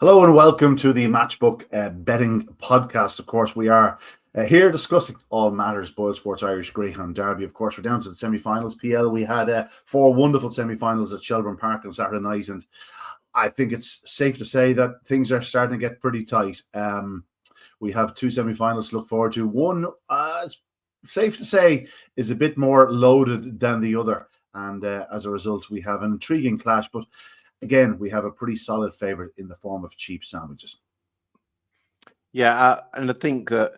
Hello and welcome to the Matchbook Betting Podcast. Of course, we are here discussing all matters Boyle Sports Irish Greyhound Derby. Of course, we're down to the semi-finals. PL, we had 4 wonderful semi-finals at Shelbourne Park on Saturday night, and I think it's safe to say that things are starting to get pretty tight. We have 2 semi-finals to look forward to. One, it's safe to say, is a bit more loaded than the other, and as a result, we have an intriguing clash, but again, we have a pretty solid favourite in the form of cheap sandwiches. Yeah, and I think that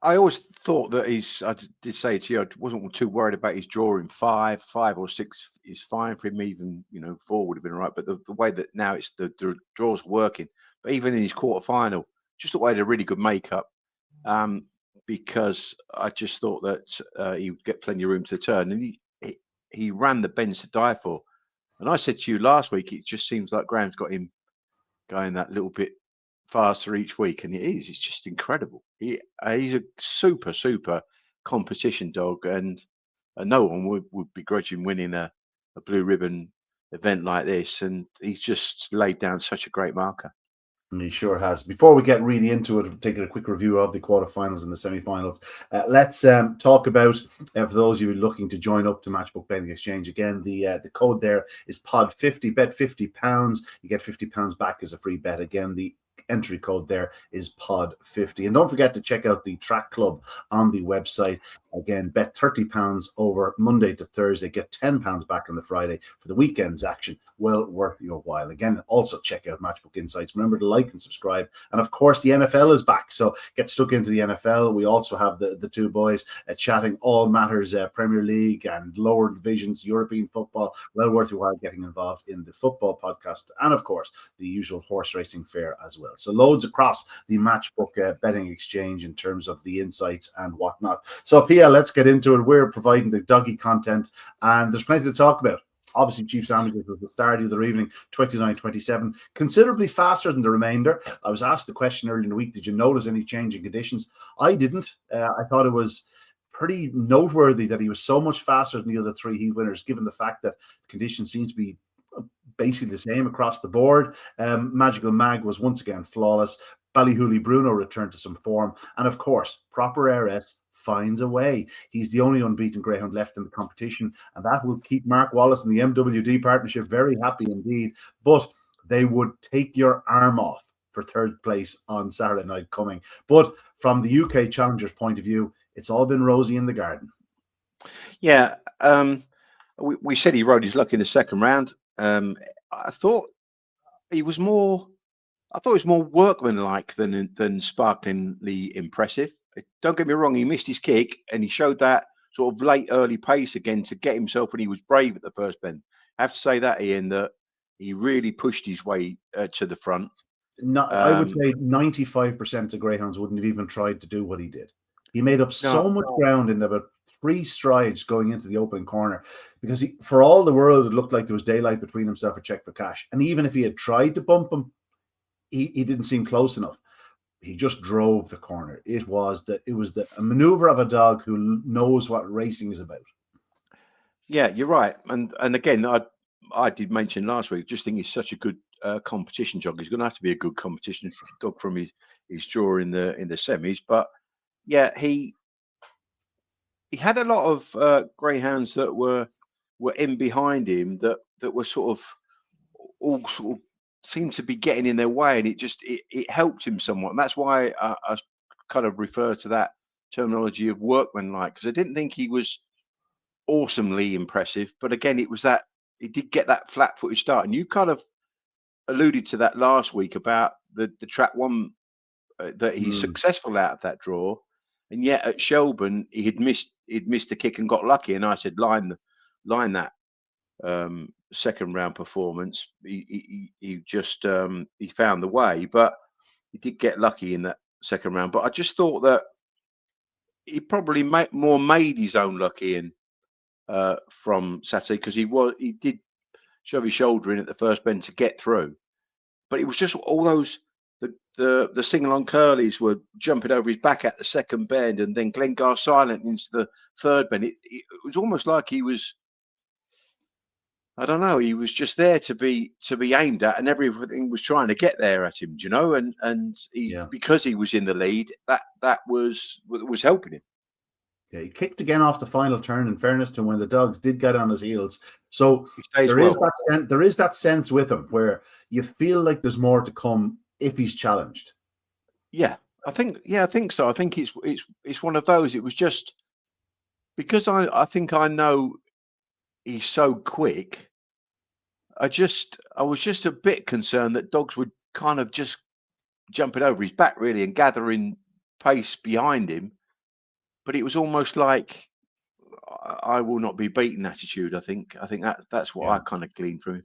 I always thought that I did say to you, I wasn't too worried about his draw in 5 or 6 is fine for him. Even 4 would have been right. But the way that now it's the draw's working, but even in his quarter final, just thought I had a really good makeup because I just thought that he would get plenty of room to turn, and he ran the bends to die for. And I said to you last week, it just seems like Graham's got him going that little bit faster each week, and it's just incredible. He's a super competition dog, and no one would begrudge him winning a blue ribbon event like this, and he's just laid down such a great marker. And he sure has. Before we get really into it, taking a quick review of the quarterfinals and the semi-finals, let's talk about, for those of you looking to join up to Matchbook Betting Exchange, again, the code there is POD50, bet £50, you get £50 back as a free bet. Again, the entry code there is POD50. And don't forget to check out the Track Club on the website. Again, bet £30 over Monday to Thursday, get £10 back on the Friday for the weekend's action. Well worth your while. Again, also check out Matchbook Insights. Remember to like and subscribe. And of course, the NFL is back, so get stuck into the NFL. We also have the two boys chatting all matters Premier League and lower divisions, European football. Well worth your while getting involved in the football podcast, and of course, the usual horse racing fare as well. So loads across the Matchbook Betting Exchange in terms of the insights and whatnot. So PL, let's get into it. We're providing the doggy content, and there's plenty to talk about. Obviously, cheap sandwiches was the start of the evening, 29-27, considerably faster than the remainder. I was asked the question earlier in the week, did you notice any change in conditions? I didn't. I thought it was pretty noteworthy that he was so much faster than the other 3 heat winners, given the fact that conditions seem to be basically the same across the board. Magical Mag was once again flawless. Ballyhooly Bruno returned to some form. And of course, Proper RS finds a way. He's the only unbeaten greyhound left in the competition, and that will keep Mark Wallace and the MWD partnership very happy indeed. But they would take your arm off for 3rd place on Saturday night coming. But from the UK challengers' point of view, it's all been rosy in the garden. Yeah, we said he rode his luck in the second round. I thought he was more workmanlike than sparklingly impressive. Don't get me wrong, he missed his kick and he showed that sort of late early pace again to get himself, and he was brave at the first bend. I have to say that, Ian, that he really pushed his way to the front. I would say 95% of greyhounds wouldn't have even tried to do what he did. He made up so much ground in about 3 strides going into the opening corner, because for all the world, it looked like there was daylight between himself and Check for Cash. And even if he had tried to bump him, he didn't seem close enough. He just drove the corner. It was a maneuver of a dog who knows what racing is about. Yeah, you're right. And again, I did mention last week, just think he's such a good competition dog. He's going to have to be a good competition dog from his draw in the semis. But yeah, he had a lot of greyhounds that were in behind him that were sort of seemed to be getting in their way, and it helped him somewhat. And that's why I kind of refer to that terminology of workmanlike, because I didn't think he was awesomely impressive, but again, it was that he did get that flat-footed start, and you kind of alluded to that last week about the track one that he's successful out of that draw, and yet at Shelbourne he'd missed the kick and got lucky, and I said line that second round performance. He just he found the way, but he did get lucky in that second round. But I just thought that he probably made his own luck in from Saturday, because he did shove his shoulder in at the first bend to get through, but it was just all those the sing-along curlies were jumping over his back at the second bend, and then Glengar silent into the third bend. It was almost like he was I don't know. He was just there to be aimed at, and everything was trying to get there at him. Do you know? And he, Yeah. because he was in the lead, that was helping him. Yeah, he kicked again off the final turn, in fairness to him, when the dogs did get on his heels. So He stays there is well. there is that sense with him where you feel like there's more to come if he's challenged. Yeah, I think. Yeah, I think so. I think it's one of those. It was just because I think I know he's so quick. I was just a bit concerned that dogs would kind of just jumping over his back really and gathering pace behind him. But it was almost like I will not be beaten attitude. I think that's what I Yeah. kind of gleaned from him.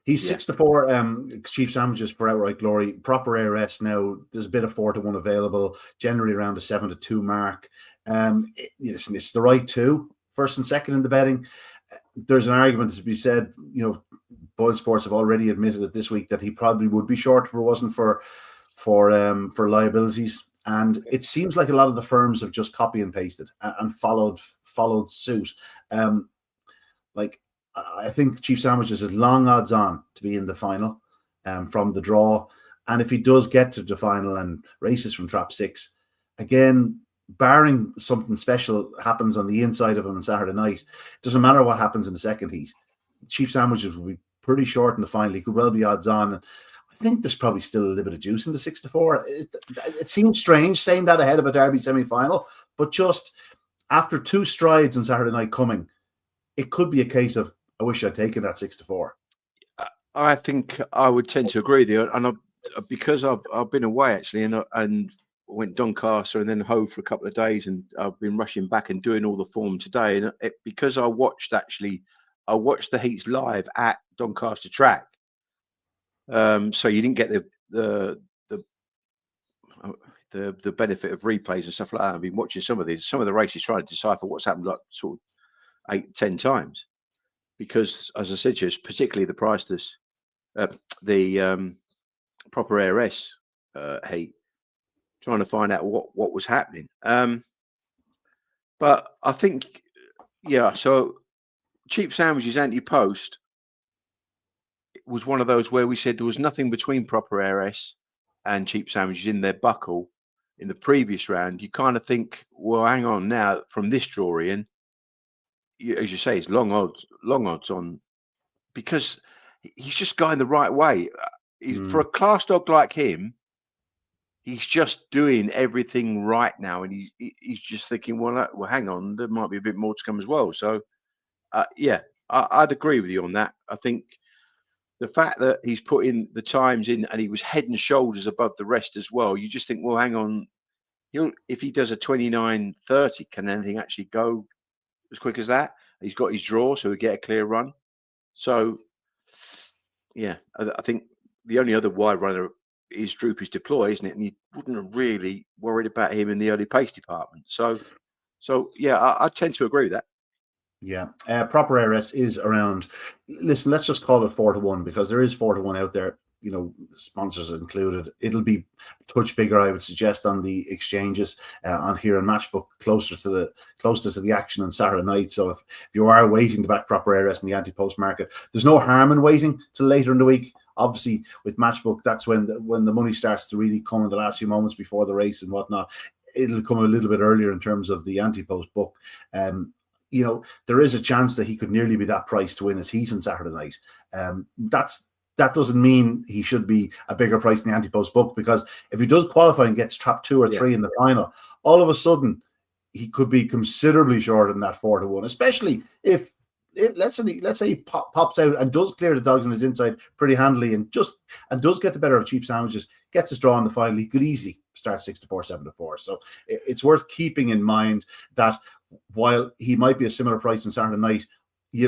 He's Yeah. 6-4 cheap sandwiches for outright glory. Proper ARS now. There's a bit of 4-1 available, generally around the 7-2 mark. It's the right two, first and second in the betting. There's an argument to be said, Boyle Sports have already admitted it this week that he probably would be short if it wasn't for liabilities. And it seems like a lot of the firms have just copy and pasted and followed suit. Like I think Chief Sandwiches is long odds on to be in the final from the draw. And if he does get to the final and races from trap 6, again, barring something special happens on the inside of him on Saturday night, it doesn't matter what happens in the second heat. Chief Sandwiches will be pretty short in the final. He could well be odds on. And I think there's probably still a little bit of juice in the 6-4. It seems strange saying that ahead of a Derby semi-final, but just after 2 strides on Saturday night coming, it could be a case of, I wish I'd taken that 6-4. I think I would tend to agree with you, and because I've been away actually, and went Doncaster and then Hove for a couple of days, and I've been rushing back and doing all the form today, and because I watched the heats live at Doncaster track, so you didn't get the benefit of replays and stuff like that. I've been watching some of the races, trying to decipher what's happened, like sort of 8-10 times, because as I said to you, particularly the priceless, the proper ARS heat, trying to find out what was happening. But I think, yeah, so Cheap Sandwiches anti-post was one of those where we said there was nothing between proper ARS and Cheap Sandwiches in their buckle in the previous round. You kind of think, well, hang on now, from this draw in, as you say, it's long odds on, because he's just going the right way. For a class dog like him, he's just doing everything right now, and he's just thinking, well, hang on, there might be a bit more to come as well. So, yeah, I'd agree with you on that. I think the fact that he's put in the times in, and he was head and shoulders above the rest as well, you just think, well, hang on, if he does a 29:30, can anything actually go as quick as that? He's got his draw, so he'll get a clear run. So, yeah, I think the only other wide runner is Droopy's Deploy, isn't it? And you wouldn't have really worried about him in the early pace department. So yeah, I tend to agree with that. Yeah, proper ARS is around. Listen, let's just call it 4-1 because there is 4-1 out there. Sponsors included. It'll be a touch bigger, I would suggest, on the exchanges on here in Matchbook, closer to the action on Saturday night. So if you are waiting to back proper ARS in the anti-post market, there's no harm in waiting till later in the week. Obviously, with Matchbook, that's when the money starts to really come in the last few moments before the race and whatnot. It'll come a little bit earlier in terms of the anti-post book. There is a chance that he could nearly be that price to win his heat on Saturday night. That doesn't mean he should be a bigger price in the anti-post book, because if he does qualify and gets trap 2 or 3 in the final, all of a sudden he could be considerably shorter than that 4-1, especially if let's say he pops out and does clear the dogs on his inside pretty handily and does get the better of Cheap Sandwiches, gets his draw in the final, he could easily start 6-4, 7-4. So it's worth keeping in mind that while he might be a similar price on Saturday night,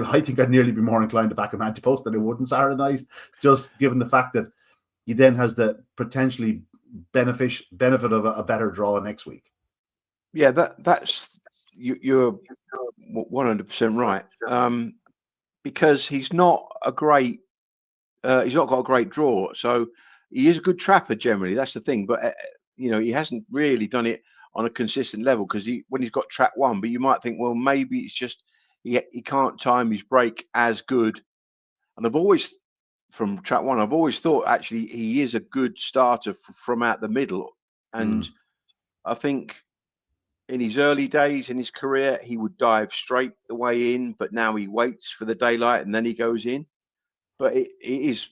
I think I'd nearly be more inclined to back him anti-post than I would on Saturday night, just given the fact that he then has the potentially benefit of a better draw next week. Yeah, that's you're 100% right. Because he's not got a great draw, so he is a good trapper generally. That's the thing, but he hasn't really done it on a consistent level, because when he's got trap 1. But you might think, well, maybe it's just he can't time his break as good. And I've always, from track one, I've always thought actually he is a good starter from out the middle. And I think in his early days in his career, he would dive straight the way in, but now he waits for the daylight and then he goes in. But it is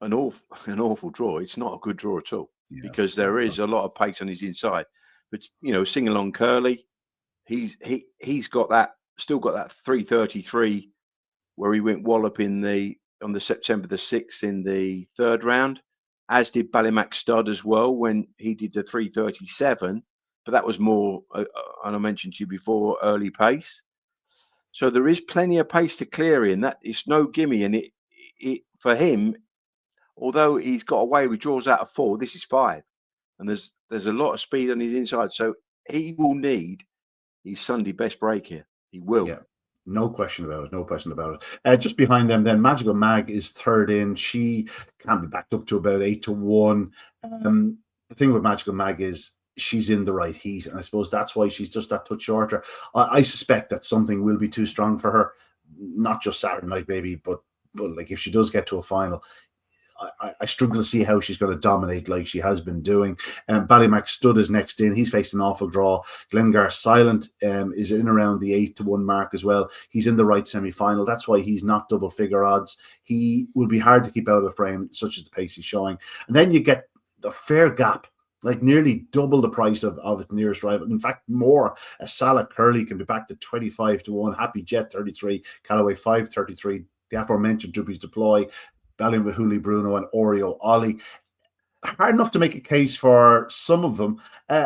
an awful draw. It's not a good draw at all because there is a lot of pace on his inside. But Sing Along Curly, he's got that, still got that 333 where he went wallop on the September the 6th in the third round, as did Ballymac Stud as well when he did the 337. But that was more, and I mentioned to you before, early pace. So there is plenty of pace to clear in. That it's no gimme, and it for him, although he's got away with draws out of 4, this is 5, and there's a lot of speed on his inside. So he will need his Sunday best break here. He will. Yeah. No question about it. No question about it. Just behind them, then Magical Mag is third in. She can be backed up to about 8-1. The thing with Magical Mag is she's in the right heat, and I suppose that's why she's just that touch shorter. I suspect that something will be too strong for her, not just Saturday night, maybe, but like if she does get to a final, I struggle to see how she's going to dominate like she has been doing. Ballymac Stud is next in. He's faced an awful draw. Glengar Silent is in around the 8-1 mark as well. He's in the right semi-final. That's why he's not double figure odds. He will be hard to keep out of the frame, such as the pace he's showing. And then you get the fair gap, like nearly double the price of its nearest rival. In fact, more. A Salah Curly can be back to 25-1. Happy Jet 33. Callaway 533. The aforementioned Druppies Deploy, Ballymahuli Bruno, and Oreo Ollie. Hard enough to make a case for some of them.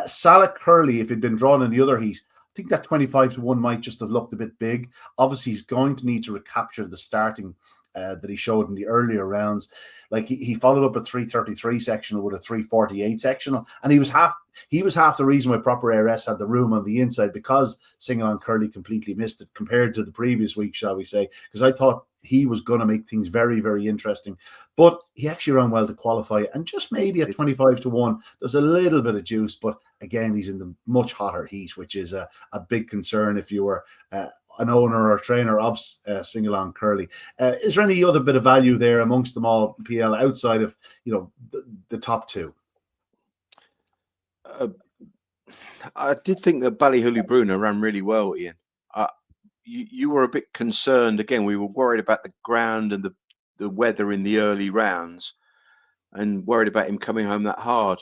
Salah Curly, if he'd been drawn in the other heat, I think that 25-1 might just have looked a bit big. Obviously, he's going to need to recapture the starting that he showed in the earlier rounds. Like he followed up a 333 sectional with a 348 sectional, and he was half the reason why Proper ARS had the room on the inside, because Sing Along Curly completely missed it compared to the previous week, shall we say, because I thought he was going to make things very, very interesting. But he actually ran well to qualify, and just maybe at 25-1, there's a little bit of juice, but again, he's in the much hotter heat, which is a big concern if you were an owner or trainer of Sing Along Curly. Is there any other bit of value there amongst them all, PL, outside of the top two? I did think that Ballyhooly Bruno ran really well, Ian. You were a bit concerned. Again, we were worried about the ground and the weather in the early rounds, and worried about him coming home that hard.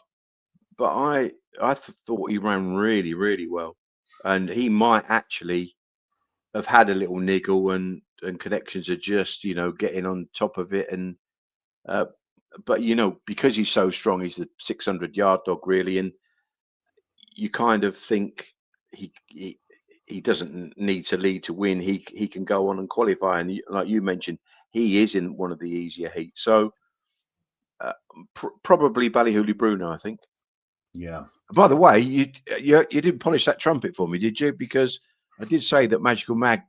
But I thought he ran really, really well, and he might actually have had a little niggle, and connections are just getting on top of it. And but because he's so strong, he's the 600-yard dog really, and you kind of think he doesn't need to lead to win. He can go on and qualify, and like you mentioned, he is in one of the easier heats. So probably Ballyhooly Bruno, I think. Yeah. By the way, you didn't polish that trumpet for me, did you? Because I did say that Magical Mag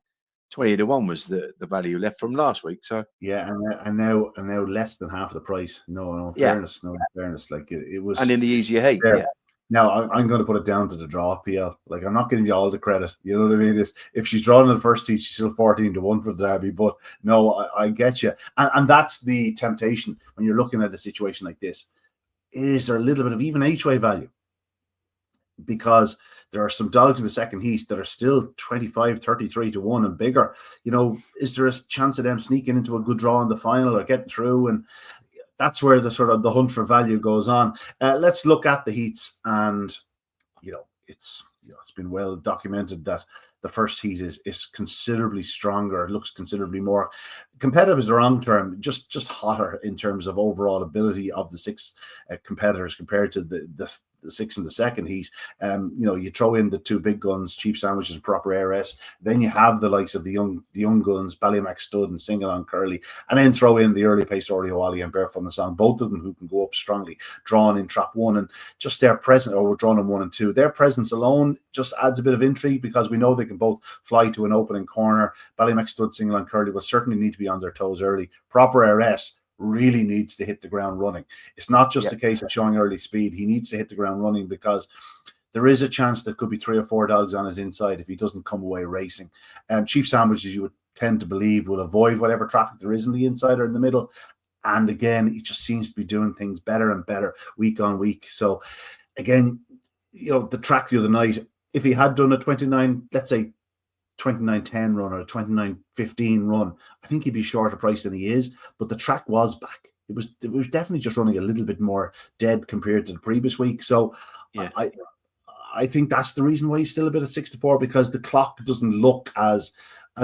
20-1 was the value left from last week. So yeah, and now less than half the price. No fairness, like it was, and in the easier heat. Yeah. Now I'm going to put it down to the draw, PL. Like, I'm not giving you all the credit. You know what I mean? If she's drawn in the first heat, she's still 14-1 for the Derby. But no, I get you, and that's the temptation when you're looking at a situation like this. Is there a little bit of even H-way value? Because there are some dogs in the second heat that are still 25-33-1 and bigger. Is there a chance of them sneaking into a good draw in the final or getting through? And that's where the sort of the hunt for value goes on. Let's look at the heats, and it's been well documented that the first heat is considerably stronger. It looks considerably more competitive is the wrong term, just hotter in terms of overall ability of the 6 competitors compared to the 6 in the second heat. You throw in the 2 big guns, Cheap Sandwiches and Proper ARS. Then you have the likes of the young guns, Ballymac Stud and Sing Along Curly, and then throw in the early pace Oreo Ollie and Barefoot on the Song, both of them who can go up strongly, drawn in trap 1, and just their presence, or drawn in 1 and 2. Their presence alone just adds a bit of intrigue, because we know they can both fly to an opening corner. Ballymac Stud, Sing Along Curly will certainly need to be on their toes early. Proper ARS really needs to hit the ground running. It's not just a case of showing early speed. He needs to hit the ground running, because there is a chance there could be 3 or 4 dogs on his inside if he doesn't come away racing. Cheap Sandwiches, you would tend to believe, will avoid whatever traffic there is in the inside or in the middle. And again, he just seems to be doing things better and better week on week. So again, the track the other night, if he had done a 29, let's say 29.10 run or a 29.15 run, I think he'd be shorter price than he is. But the track was back. It was definitely just running a little bit more dead compared to the previous week. So yeah. I think that's the reason why he's still a bit at 6-4, because the clock doesn't look as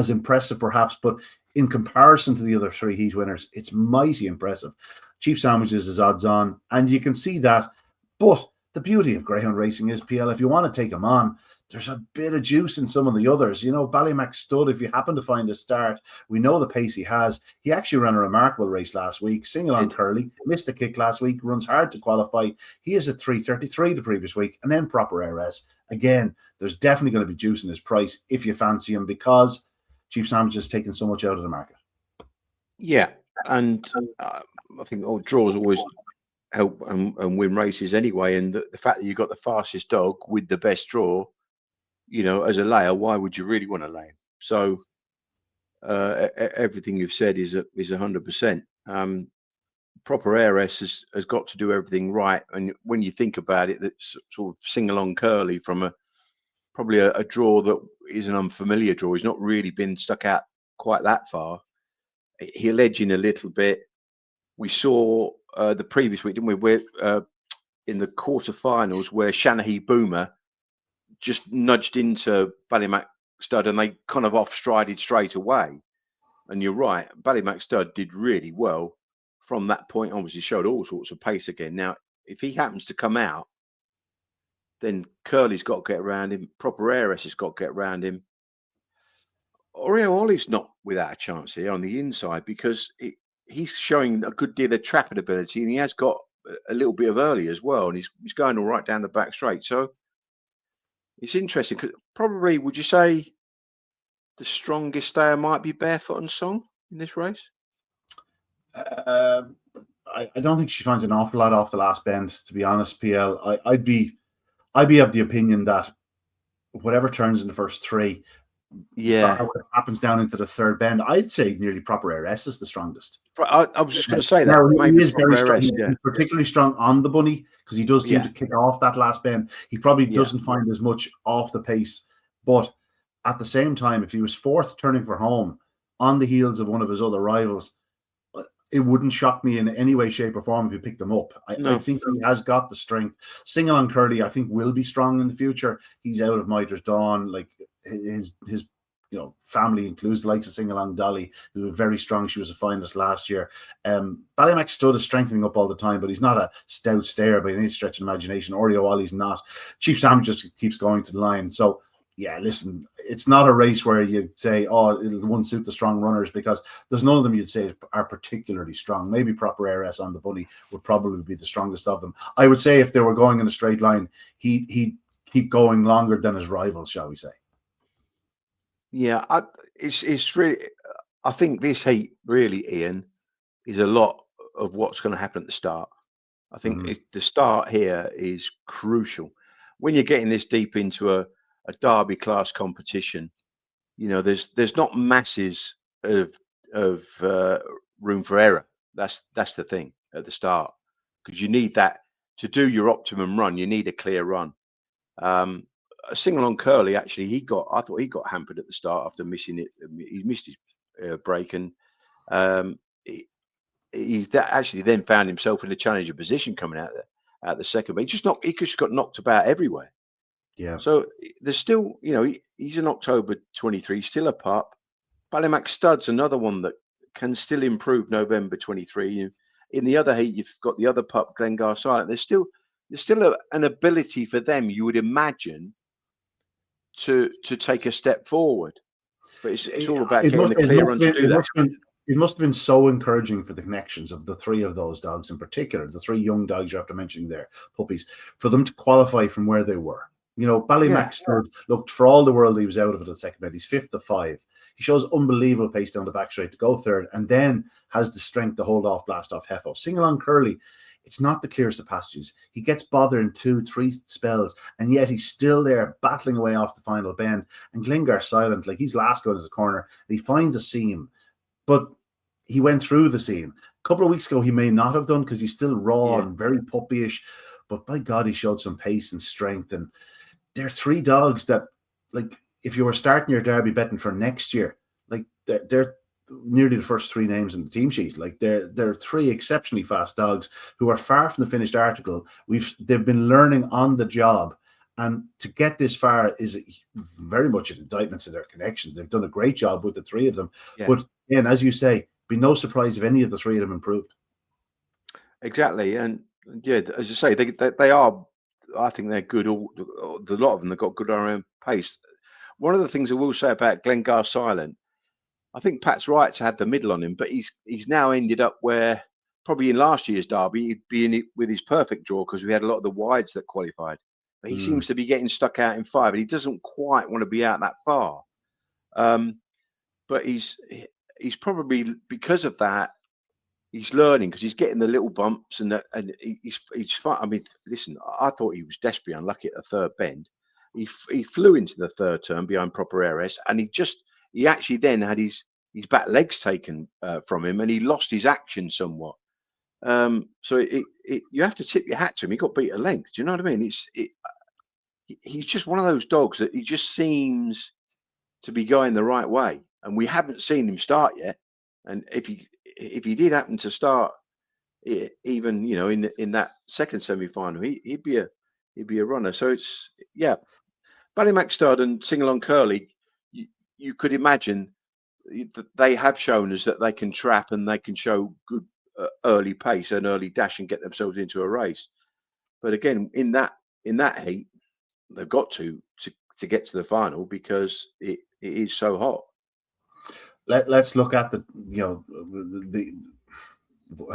impressive perhaps, but in comparison to the other 3 heat winners, it's mighty impressive. Cheap Sandwiches is odds on, and you can see that. But the beauty of greyhound racing is, PL, if you want to take him on, there's a bit of juice in some of the others. Ballymac Stud, if you happen to find a start, we know the pace he has. He actually ran a remarkable race last week, single on Curly, missed the kick last week, runs hard to qualify. He is at 3.33 the previous week, and then Proper Heiress. Again, there's definitely going to be juice in his price if you fancy him, because Cheap Sandwiches has taken so much out of the market. Yeah, and I think draws always help and win races anyway. And the fact that you've got the fastest dog with the best draw, as a layer, why would you really want to lay him? So everything you've said is 100%. Proper Heiress has got to do everything right. And when you think about it, that's sort of sing-along Curly from probably a draw that is an unfamiliar draw. He's not really been stuck out quite that far. He'll edge in a little bit. We saw the previous week, didn't we? We're in the quarterfinals where Shanahy Boomer just nudged into Ballymac Stud, and they kind of off-strided straight away. And you're right, Ballymac Stud did really well from that point. Obviously, showed all sorts of pace again. Now, if he happens to come out, then Curly's got to get around him. Proper Heiress has got to get around him. Oreo Ollie's not without a chance here on the inside, because he's showing a good deal of trapping ability, and he has got a little bit of early as well, and he's going all right down the back straight. So it's interesting. Probably, would you say the strongest stayer might be Barefoot and Song in this race? I don't think she finds an awful lot off the last bend, to be honest, PL. I'd be of the opinion that whatever turns in the first 3, what happens down into the third bend, I'd say nearly Proper Heiress is the strongest. I was just going to say that. Now, he is very strong. He's particularly strong on the bunny, because he does seem to kick off that last bend. He probably doesn't find as much off the pace. But at the same time, if he was 4th turning for home on the heels of one of his other rivals, it wouldn't shock me in any way, shape, or form if you picked them up. I think he has got the strength. Single on Curly, I think, will be strong in the future. He's out of Mitres Dawn. Like his family includes the likes of Single on Dolly, who was very strong. She was a finalist last year. Ballymac Stud is strengthening up all the time, but he's not a stout stayer by any stretch of imagination. Oreo Ollie's not. Cheap Sam just keeps going to the line. So, yeah, listen, it's not a race where you'd say, oh, it'll one suit the strong runners, because there's none of them you'd say are particularly strong. Maybe Proper Heiress on the bunny would probably be the strongest of them. I would say if they were going in a straight line, he'd keep going longer than his rivals, shall we say. Yeah, it's really, I think this heat really, Ian, is a lot of what's going to happen at the start. I think the start here is crucial. When you're getting this deep into a derby class competition, there's not masses of room for error. That's the thing at the start, because you need that to do your optimum run. You need a clear run. A single on Curly, actually, I thought he got hampered at the start after missing it. He missed his break, and he actually then found himself in a challenger position coming out the second. But he just got knocked about everywhere. Yeah. So there's still, he's in October 23, still a pup. Ballymac Stud's another one that can still improve November 23. In the other heat, you've got the other pup, Glengar Silent. There's still an ability for them, you would imagine, to take a step forward. But it's all about getting the clear run to do that. It must have been so encouraging for the connections of the 3 of those dogs in particular, the 3 young dogs you're after mentioning there, puppies, for them to qualify from where they were. Ballymac Stud looked, for all the world he was out of it at second bed. He's 5th of 5. He shows unbelievable pace down the back straight to go third, and then has the strength to hold off, blast off Heffo. Sing Along Curly, it's not the clearest of passages. He gets bothered in 2-3 spells, and yet he's still there battling away off the final bend. And Glengar silent, like he's last going to the corner. And he finds a seam, but he went through the seam. A couple of weeks ago, he may not have done because he's still raw and very puppyish. But by God, he showed some pace and strength. And they're three dogs that, like, if you were starting your Derby betting for next year, like they're nearly the first three names in the team sheet. Like they're three exceptionally fast dogs who are far from the finished article. They've been learning on the job, and to get this far is very much an indictment to their connections. They've done a great job with the three of them. Yeah. But again, as you say, be no surprise if any of the three of them improved. Exactly, and yeah, as you say, they are. I think they're good. A lot of them, they've got good around pace. One of the things I will say about Glengar Silent, I think Pat's right to have the middle on him, but he's now ended up where probably in last year's Derby he'd be in it with his perfect draw because we had a lot of the wides that qualified. But he seems to be getting stuck out in 5, and he doesn't quite want to be out that far. But he's probably, because of that, he's learning because he's getting the little bumps and he's fine. I mean, listen, I thought he was desperately unlucky at the third bend. He flew into the third turn behind Proper Heiress, and he actually then had his back legs taken from him, and he lost his action somewhat. So you have to tip your hat to him. He got beat at length. Do you know what I mean? He's just one of those dogs that he just seems to be going the right way, and we haven't seen him start yet. And if he did happen to start, even in that second semi-final, he'd be a runner. So it's Ballymac Stud and Sing Along Curly. You could imagine that they have shown us that they can trap and they can show good early pace and early dash and get themselves into a race. But again, in that heat, they've got to get to the final because it is so hot. Let's look at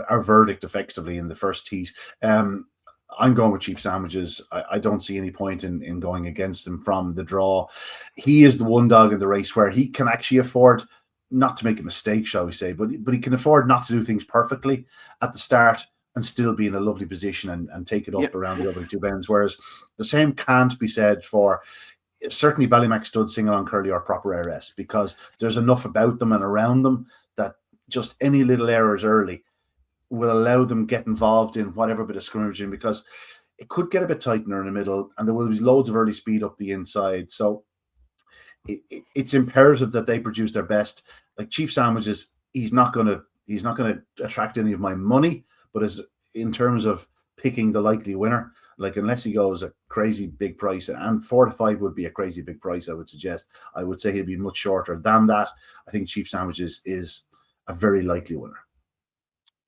our verdict effectively in the first heat. I'm going with Cheap Sandwiches. I don't see any point in going against him from the draw. He is the one dog in the race where he can actually afford not to make a mistake, shall we say, but he can afford not to do things perfectly at the start and still be in a lovely position and take it up around the other two bends. Whereas the same can't be said for certainly Ballymac Stud, Sing Along Curly, or Proper Heiress, because there's enough about them and around them that just any little errors early will allow them get involved in whatever bit of scrimmaging, because it could get a bit tighter in the middle and there will be loads of early speed up the inside. So it's imperative that they produce their best. Like Cheap Sandwiches, he's not going to attract any of my money, but as in terms of picking the likely winner, like unless he goes a crazy big price, and 4 to 5 would be a crazy big price, I would suggest. I would say he'll be much shorter than that. I think Cheap Sandwiches is a very likely winner.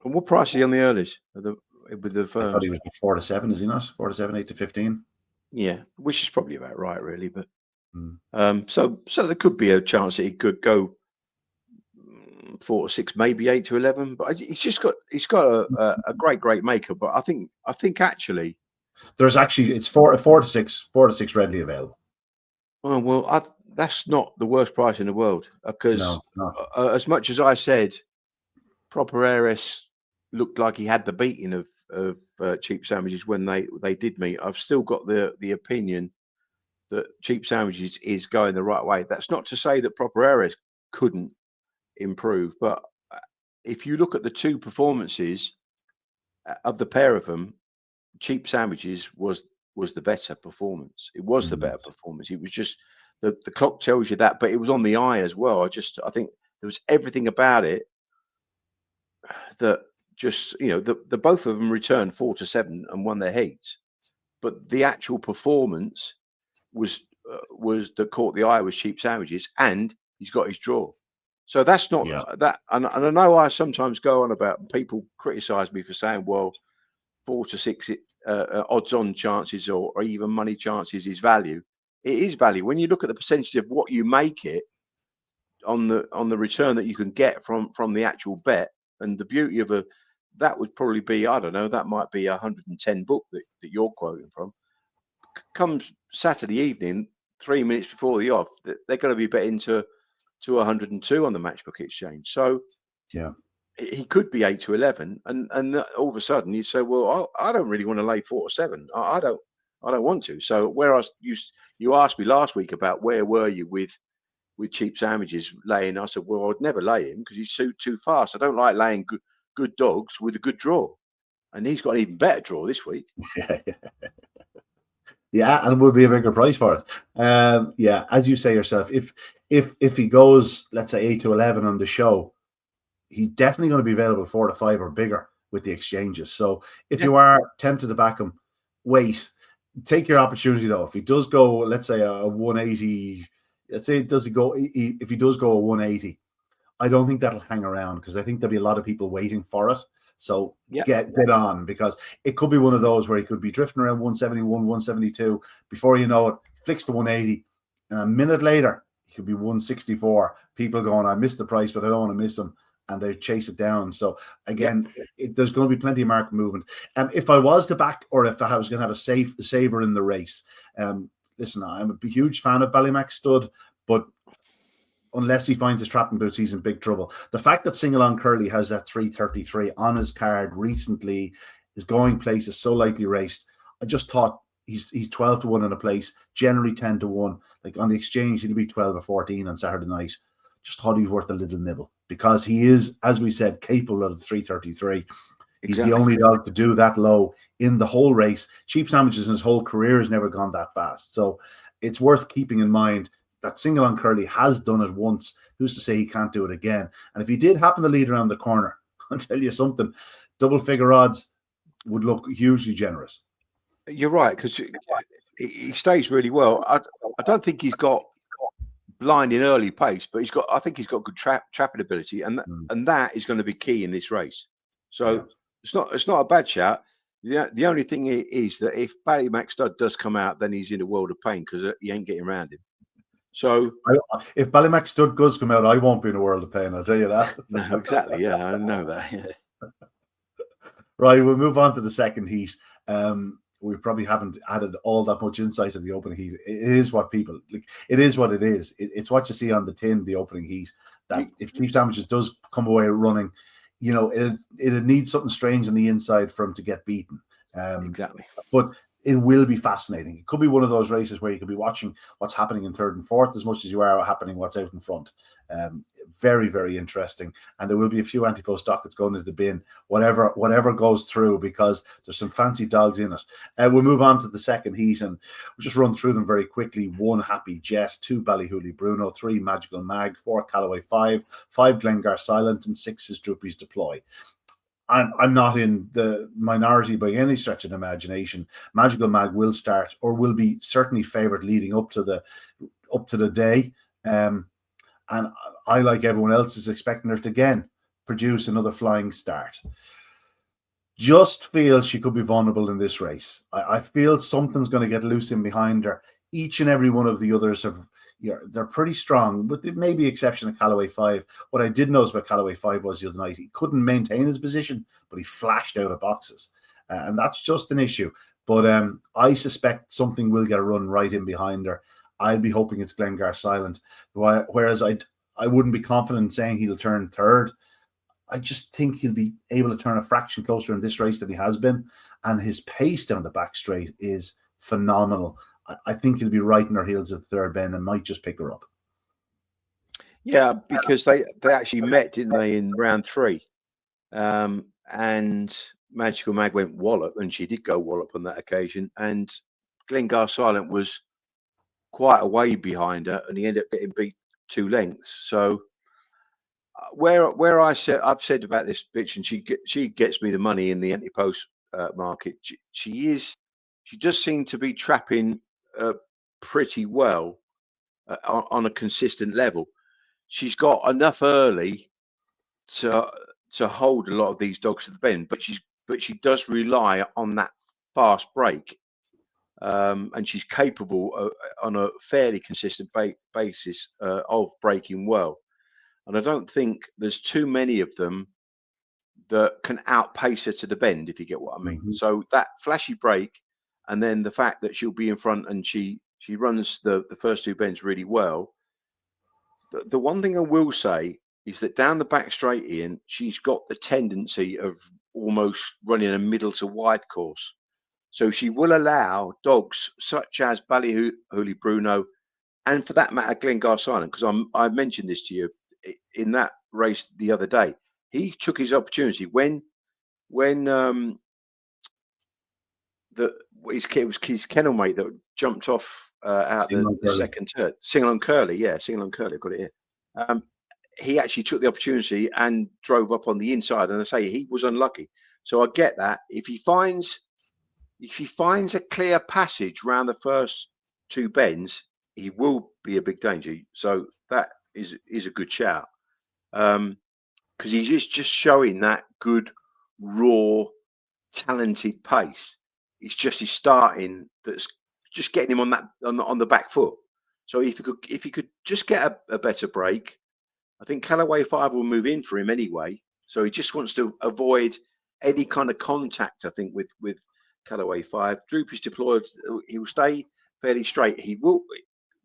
And what price is he on the earlies? With the first? I thought he was 4 to 7, is he not? 4 to 7, 8 to 15. Yeah, which is probably about right, really. But so there could be a chance that he could go 4 to 6, maybe 8 to 11. But he's got a great maker. But I think actually there's actually it's 4 to 6 readily available. Oh well, that's not the worst price in the world, because as much as I said, Proper Heiress looked like he had the beating of Cheap Sandwiches when they did meet. I've still got the opinion that Cheap Sandwiches is going the right way. That's not to say that Proper Heiress couldn't improve, but if you look at the two performances of the pair of them, Cheap Sandwiches was the better performance. It was the better performance. It was just the clock tells you that, but it was on the eye as well. I think there was everything about it that just, the both of them returned 4 to 7 and won their heats, but the actual performance was that caught the eye was Cheap Sandwiches, and he's got his draw. So that's not that. And I know I sometimes go on about, people criticize me for saying, well, 4 to 6 odds on chances or even money chances is value. It is value when you look at the percentage of what you make it on the return that you can get from the actual bet. And the beauty of that would probably be, I don't know, that might be 110 book that you're quoting from. Comes Saturday evening, 3 minutes before the off, they're going to be betting to to 102 on the Matchbook Exchange. So Yeah. he could be 8 to 11, and all of a sudden you say, well, I don't really want to lay 4 or 7. I don't want to. So whereas you asked me last week about where were you with cheap sandwiches laying, I said, well, I'd never lay him because he's too fast. I don't like laying good dogs with a good draw, and he's got an even better draw this week. Yeah, yeah, and it will be a bigger price for it. Yeah, as you say yourself, if he goes, let's say 8 to 11 on the show, he's definitely going to be available 4 to 5 or bigger with the exchanges. So if you are tempted to back him, wait, take your opportunity though. If he does go, let's say a 180, let's say if he does go a 180, I don't think that'll hang around because I think there'll be a lot of people waiting for it. So get on, because it could be one of those where he could be drifting around 171, 172. Before you know it, flicks to 180. And a minute later, he could be 164. People going, I missed the price, but I don't want to miss him. And they chase it down. So again, there's going to be plenty of market movement. If I was to back, or if I was going to have a saver in the race, listen, I'm a huge fan of Ballymac Stud, but unless he finds his trapping boots, he's in big trouble. The fact that Sing Along Curly has that 333 on his card recently, is going places, so lightly raced. I just thought he's 12 to 1 in a place, generally 10 to 1. Like on the exchange, he'll be 12 or 14 on Saturday night. Just thought he's worth a little nibble because he is, as we said, capable of the 333. He's the only dog to do that low in the whole race. Cheap Sandwiches in his whole career has never gone that fast. So it's worth keeping in mind that Sing Along Curly has done it once. Who's to say he can't do it again? And if he did happen to lead around the corner, I'll tell you something, double figure odds would look hugely generous. You're right, because he stays really well. I don't think he's got blinding early pace, but I think he's got good trapping ability, and that is going to be key in this race. So it's not a bad shout. The only thing is that if Ballymac Stud does come out, then he's in a world of pain because he ain't getting around him. So if Ballymac Stud does come out, I won't be in a world of pain. I'll tell you that. No, exactly. Yeah, I know that. Yeah. Right, we'll move on to the second heat. We probably haven't added all that much insight to the opening heat. It is what people like. It is what it is. It's what you see on the tin. The opening heat. That if Cheap Sandwiches does come away running, you know, it needs something strange on the inside for him to get beaten. Exactly. But it will be fascinating. It could be one of those races where you could be watching what's happening in third and fourth as much as you are happening what's out in front. Very, very interesting. And there will be a few anti-post dockets going into the bin, whatever goes through, because there's some fancy dogs in it. We'll move on to the second heat and we'll just run through them very quickly. 1 Happy Jet, 2 Ballyhooly Bruno, 3 Magical Mag, 4 Callaway 5 Glengar Silent, and 6 is Droopy's Deploy. I'm not in the minority by any stretch of the imagination. Magical Mag will start, or will be certainly favoured leading up to the day. And I, like everyone else, is expecting her to again produce another flying start. Just feel she could be vulnerable in this race. I feel something's going to get loose in behind her. Each and every one of the others they're pretty strong, with the maybe exception of Callaway 5. What I did notice about Callaway 5 was the other night, he couldn't maintain his position, but he flashed out of boxes. And that's just an issue. But I suspect something will get a run right in behind her. I'd be hoping it's Glengar Silent. Whereas I wouldn't be confident in saying he'll turn third. I just think he'll be able to turn a fraction closer in this race than he has been. And his pace down the back straight is phenomenal. I think he'll be right in her heels at the third bend and might just pick her up. Yeah, because they actually met, didn't they, in round 3? And Magical Mag went wallop, and she did go wallop on that occasion. And Glengar Silent was quite a way behind her, and he ended up getting beat 2 lengths. So where I've said about this bitch, and she gets me the money in the anti-post market. She does seem to be trapping pretty well on a consistent level. She's got enough early to hold a lot of these dogs to the bend, but she does rely on that fast break, and she's capable on a fairly consistent basis of breaking well. And I don't think there's too many of them that can outpace her to the bend, if you get what I mean. So that flashy break, and then the fact that she'll be in front and she runs the first 2 bends really well, The one thing I will say is that down the back straight, Ian, she's got the tendency of almost running a middle to wide course. So she will allow dogs such as Ballyhooly Bruno, and for that matter, Glengar Silent, because I mentioned this to you in that race the other day. He took his opportunity when it was his kennel mate that jumped off out the second turn. Single on Curly, Single on Curly, I've got it here. He actually took the opportunity and drove up on the inside, and I say he was unlucky. So I get that. If he finds a clear passage round the first two bends, he will be a big danger. So that is a good shout, because he's just showing that good raw, talented pace. It's just his starting that's just getting him on the back foot. So if he could just get a better break, I think Callaway 5 will move in for him anyway. So he just wants to avoid any kind of contact, I think, with Callaway 5. Droopy's Deployed, he will stay fairly straight.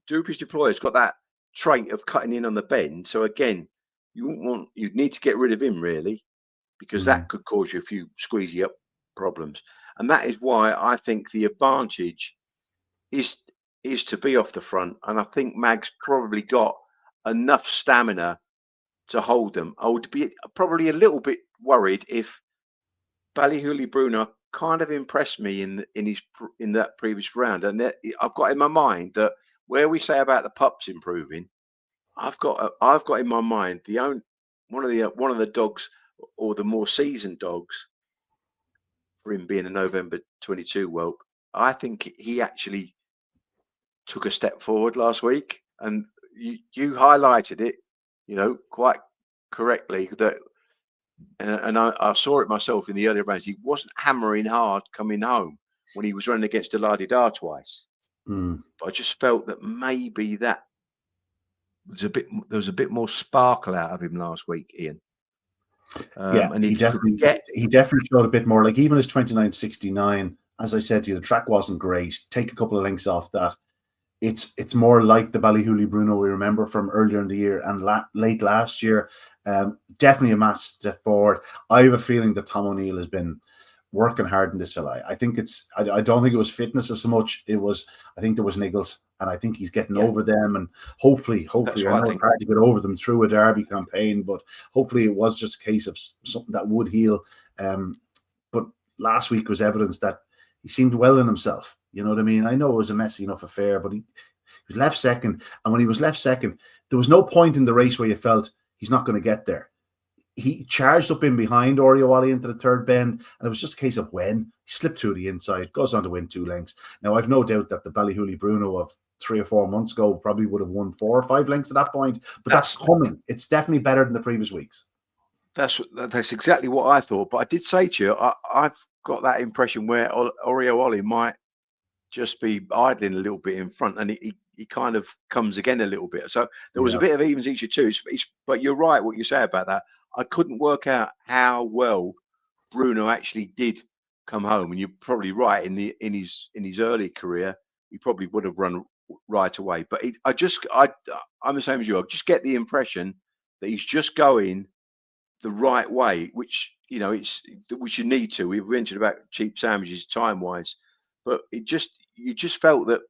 Droopy's Deployed's got that trait of cutting in on the bend. So again, you'd need to get rid of him really, because that could cause you a few squeezy up problems. And that is why I think the advantage is to be off the front. And I think Mag's probably got enough stamina to hold them. I would be probably a little bit worried if Ballyhooly Bruno kind of impressed me in that previous round. And I've got in my mind that where we say about the pups improving, I've got in my mind one of the dogs, or the more seasoned dogs, for him being a November 22 whelp. I think he actually took a step forward last week, and you highlighted it, quite correctly, that, and I saw it myself in the earlier rounds. He wasn't hammering hard coming home when he was running against Delardidar twice. But I just felt that maybe that there was a bit more sparkle out of him last week, Ian. And he definitely showed a bit more. Like even his 29.69, as I said to you, the track wasn't great. Take a couple of lengths off that. It's more like the Ballyhooly Bruno we remember from earlier in the year and late last year. Definitely a match step forward. I have a feeling that Tom O'Neill has been working hard in this fella. I think I don't think it was fitness as much. I think there was niggles, and I think he's getting over them. And hopefully, I know it's hard to get over them through a Derby campaign, but hopefully it was just a case of something that would heal. But last week was evidence that he seemed well in himself. You know what I mean? I know it was a messy enough affair, but he was left second. And when he was left second, there was no point in the race where you felt he's not going to get there. He charged up in behind Oriawali into the third bend, and it was just a case of when he slipped through the inside, goes on to win 2 lengths. Now, I've no doubt that the Ballyhooly Bruno of 3 or 4 months ago probably would have won 4 or 5 lengths at that point, but that's coming. It's definitely better than the previous weeks. That's exactly what I thought. But I did say to you, I've got that impression where Oriawali might just be idling a little bit in front, and he kind of comes again a little bit. So there was a bit of evens each of two. But you're right what you say about that. I couldn't work out how well Bruno actually did come home, and you're probably right. In his early career, he probably would have run right away. But I'm the same as you. I just get the impression that he's just going the right way, which which you need to. We mentioned about cheap sandwiches time wise, but you just felt that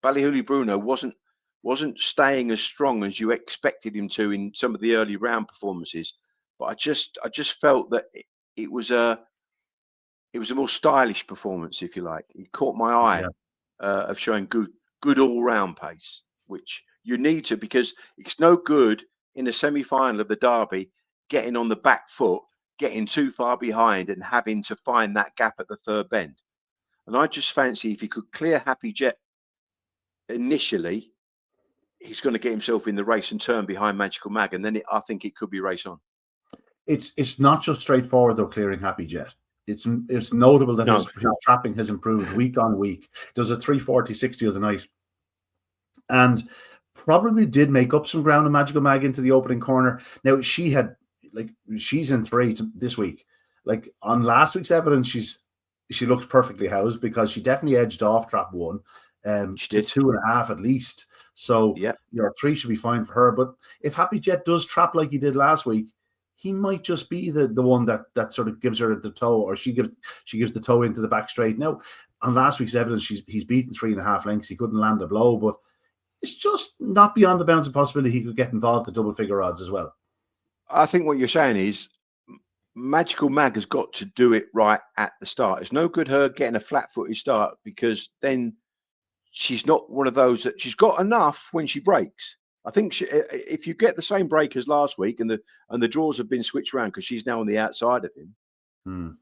Ballyhooly Bruno wasn't staying as strong as you expected him to in some of the early round performances. But I just felt that it was a more stylish performance, if you like. It caught my eye of showing good all round pace, which you need to, because it's no good in a semi final of the Derby getting on the back foot, getting too far behind, and having to find that gap at the third bend. And I just fancy if he could clear Happy Jet initially, he's going to get himself in the race and turn behind Magical Mag, and then I think it could be race on. It's not just straightforward though, clearing Happy Jet. It's notable that his trapping has improved week on week. Does a 340.60 of the night, and probably did make up some ground in Magical Mag into the opening corner. Now she's in 3 this week. Like on last week's evidence, she looks perfectly housed because she definitely edged off trap 1 to 2.5 at least. So Yeah. your 3 should be fine for her. But if Happy Jet does trap like he did last week, he might just be the one that sort of gives her the toe, or she gives the toe into the back straight. Now, on last week's evidence, he's beaten 3.5 lengths. He couldn't land a blow, but it's just not beyond the bounds of possibility he could get involved at double figure odds as well. I think what you're saying is Magical Mag has got to do it right at the start. It's no good her getting a flat-footed start, because then she's not one of those that she's got enough when she breaks. I think if you get the same break as last week, and the draws have been switched around because she's now on the outside of him.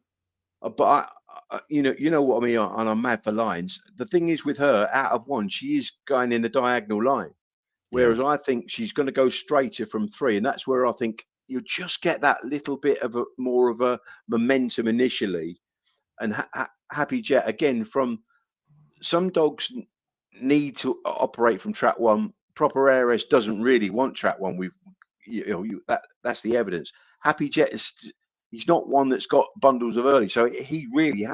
But you know what I mean. And I'm mad for lines. The thing is with her, out of one, she is going in a diagonal line, whereas I think she's going to go straighter from 3, and that's where I think you just get that little bit of more of a momentum initially. And Happy Jet, again, from some dogs need to operate from track 1. Proper Heiress doesn't really want track 1. That's the evidence. Happy Jet he's not one that's got bundles of early, so he really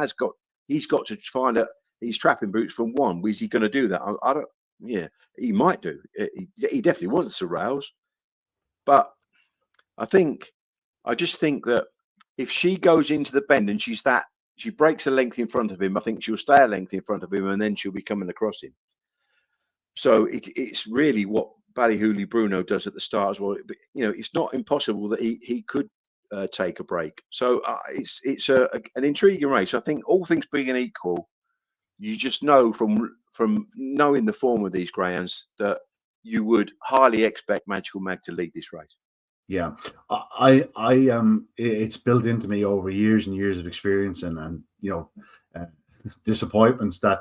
he's got to find his trapping boots from 1. Is he going to do that? I don't. Yeah, he might do. He definitely wants to rouse, but I just think that if she goes into the bend and she breaks a length in front of him, I think she'll stay a length in front of him, and then she'll be coming across him. So it's really what Ballyhooly Bruno does at the start as well. But, it's not impossible that he could take a break. So it's an intriguing race. I think all things being equal, you just know from knowing the form of these greyhounds that you would highly expect Magical Mag to lead this race. Yeah, it's built into me over years and years of experience and disappointments that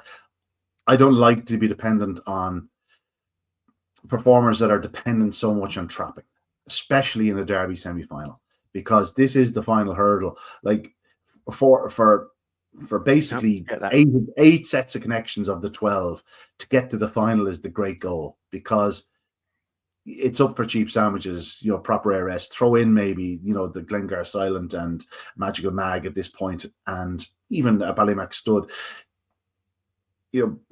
I don't like to be dependent on performers that are dependent so much on trapping, especially in a Derby semi-final, because this is the final hurdle. Like for basically eight sets of connections of the 12 to get to the final is the great goal, because it's up for cheap sandwiches, Proper Heiress, throw in maybe, the Glengar Silent and Magical Mag at this point, and even a Ballymac Stud.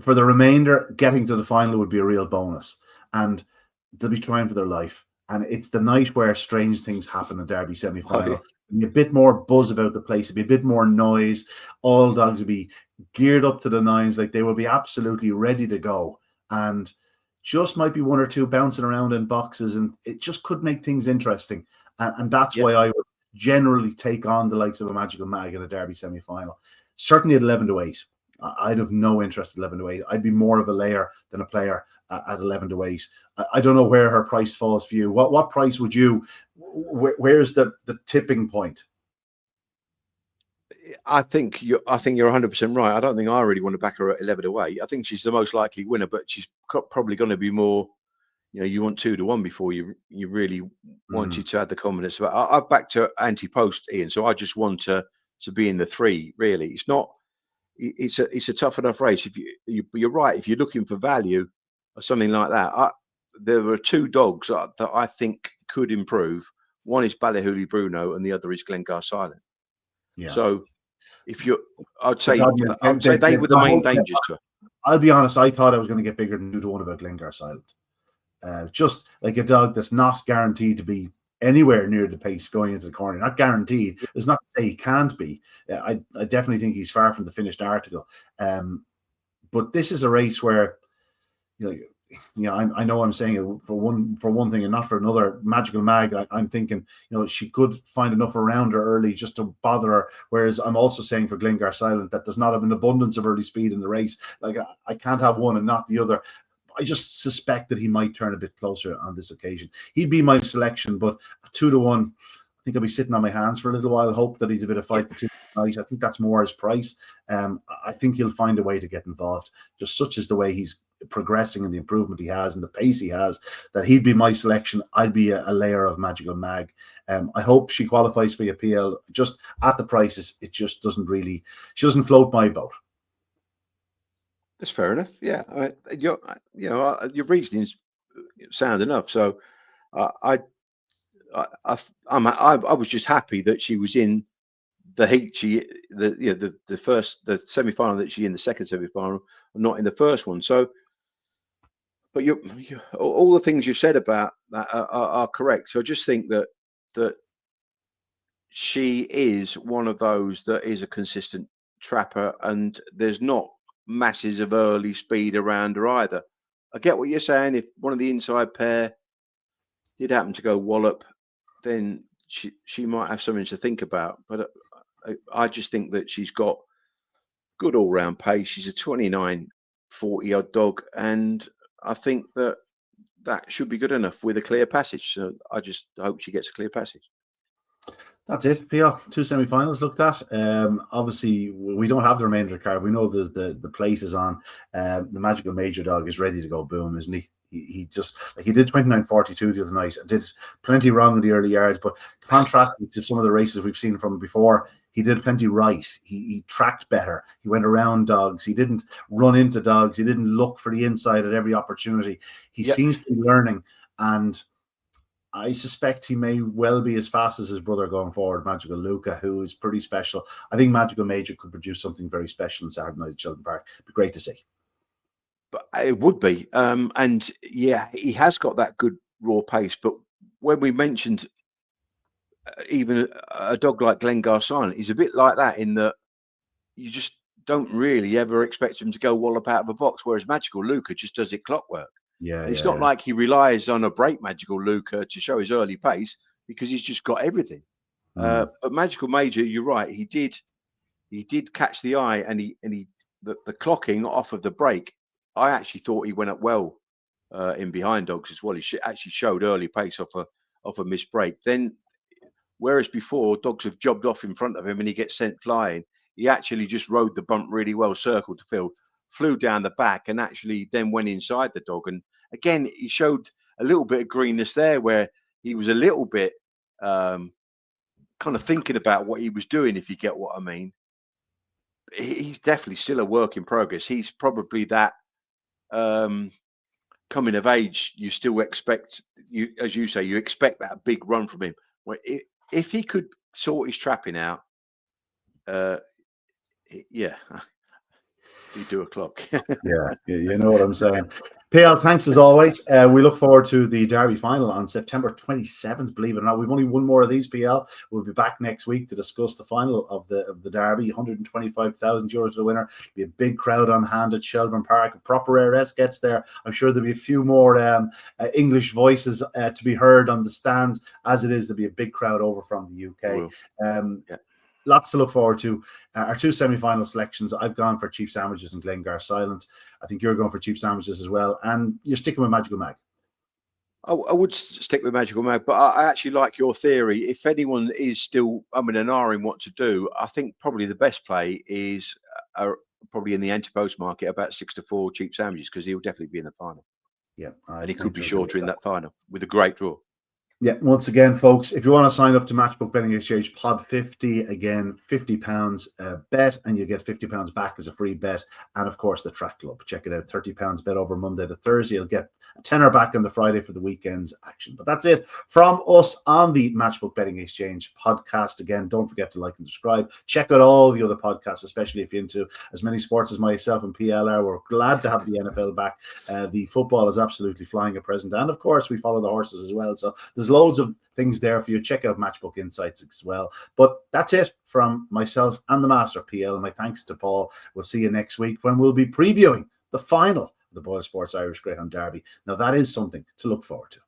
For the remainder, getting to the final would be a real bonus, and they'll be trying for their life. And it's the night where strange things happen in Derby semi-final. Oh, yeah. Be a bit more buzz about the place, be a bit more noise. All dogs will be geared up to the nines, like they will be absolutely ready to go. And just might be 1 or 2 bouncing around in boxes, and it just could make things interesting. And that's why I would generally take on the likes of a Magical Mag in a Derby semi-final. Certainly at 11-8. I'd have no interest at 11-8. I'd be more of a layer than a player at 11-8. I don't know where her price falls for you. What price would you? Where's the tipping point? I think you're 100% right. I don't think I really want to back her at 11-8. I think she's the most likely winner, but she's probably going to be more. You want 2-1 before you really wanted to add the confidence. But I've backed her anti-post, Ian. So I just want to be in the 3. Really, it's not. It's a tough enough race. If you're right, if you're looking for value or something like that, there are 2 dogs that I think could improve. One is Ballyhooly Bruno, and the other is Glengar Silent. Yeah. So I'd say they were the main dangers to her. I'll be honest. I thought I was going to get bigger than 2-1 about Glengar Silent. Just like a dog that's not guaranteed to be anywhere near the pace going into the corner. Not guaranteed. It's not to say he can't be. I definitely think he's far from the finished article. But this is a race where, I know I'm saying it for one thing and not for another. Magical Mag, I'm thinking, she could find enough around her early just to bother her. Whereas I'm also saying for Glengar Silent that does not have an abundance of early speed in the race. Like I can't have one and not the other. I just suspect that he might turn a bit closer on this occasion. He'd be my selection, but 2-1, I think I'll be sitting on my hands for a little while. Hope that he's a bit of 5-2 tonight. I think that's more his price. I think he'll find a way to get involved. Just such as the way he's progressing and the improvement he has and the pace he has, that he'd be my selection. I'd be a layer of Magical Mag. I hope she qualifies for the appeal. Just at the prices, it just she doesn't float my boat. That's fair enough. Yeah, your reasoning's sound enough. So I was just happy that she was in the heat. The semi-final that she in the second semi-final, not in the first one. So But all the things you said about that are correct. So I just think that she is one of those that is a consistent trapper, and there's not masses of early speed around her either. I get what you're saying. If one of the inside pair did happen to go wallop, then she might have something to think about. But I just think that she's got good all round pace. She's a 29-40 odd dog, and I think that should be good enough with a clear passage. So I just hope she gets a clear passage. That's it, PL. 2 semi-finals looked at. Obviously, we don't have the remainder of the card. We know the plate is on. The Magical Major dog is ready to go boom, isn't he? He just, like, he did 29.42 the other night and did plenty wrong in the early yards, but contrasting to some of the races we've seen from him before, he did plenty right. He tracked better. He went around dogs. He didn't run into dogs. He didn't look for the inside at every opportunity. He seems to be learning, and I suspect he may well be as fast as his brother going forward, Magical Luca, who is pretty special. I think Magical Major could produce something very special in Saturday night at Chilton Park. It'd be great to see. But it would be. And yeah, he has got that good raw pace. But when we mentioned even a dog like Glengar Silent, he's a bit like that in that you just don't really ever expect him to go wallop out of a box, whereas Magical Luca just does it clockwork. Yeah, and it's not like he relies on a break Magical Luca to show his early pace, because he's just got everything. But Magical Major, you're right, he did catch the eye, and the clocking off of the break, I actually thought he went up well in behind dogs as well. He actually showed early pace off a missed break. Then, whereas before dogs have jobbed off in front of him and he gets sent flying, he actually just rode the bump really well, circled the field, flew down the back, and actually then went inside the dog. And again, he showed a little bit of greenness there, where he was a little bit kind of thinking about what he was doing, if you get what I mean. He's definitely still a work in progress. He's probably that coming of age. You still expect, as you say, you expect that big run from him. Where if he could sort his trapping out, yeah, he'd do a clock. Yeah, you know what I'm saying. PL, thanks as always. We look forward to the Derby final on September 27th. Believe it or not, we've only one more of these, PL. We'll be back next week to discuss the final of the Derby. 125,000 euros to the winner. Be a big crowd on hand at Shelburne Park. If Proper RS gets there, I'm sure there'll be a few more English voices to be heard on the stands. As it is, there'll be a big crowd over from the UK. Yeah. Lots to look forward to. Our 2 semi-final selections, I've gone for Cheap Sandwiches and Glengar Silent. I think you're going for Cheap Sandwiches as well. And you're sticking with Magical Mag. I would stick with Magical Mag, but I actually like your theory. If anyone is still an R in what to do, I think probably the best play is probably in the anti-post market, about 6-4 Cheap Sandwiches, because he'll definitely be in the final. Yeah. And he could be shorter in that final with a great draw. Yeah, once again, folks, if you want to sign up to Matchbook Betting Exchange Pod 50, again, £50 bet, and you get £50 back as a free bet. And of course, the Track Club. Check it out, £30 bet over Monday to Thursday. You'll get a tenner back on the Friday for the weekend's action. But that's it from us on the Matchbook Betting Exchange podcast. Again, don't forget to like and subscribe. Check out all the other podcasts, especially if you're into as many sports as myself and PL are. We're glad to have the NFL back. The football is absolutely flying at present. And of course, we follow the horses as well. So there's loads of things there for you. Check out Matchbook Insights as well. But that's it from myself and the Master, PL. My thanks to Paul. We'll see you next week when we'll be previewing the final of the Boyle Sports Irish Greyhound Derby. Now, that is something to look forward to.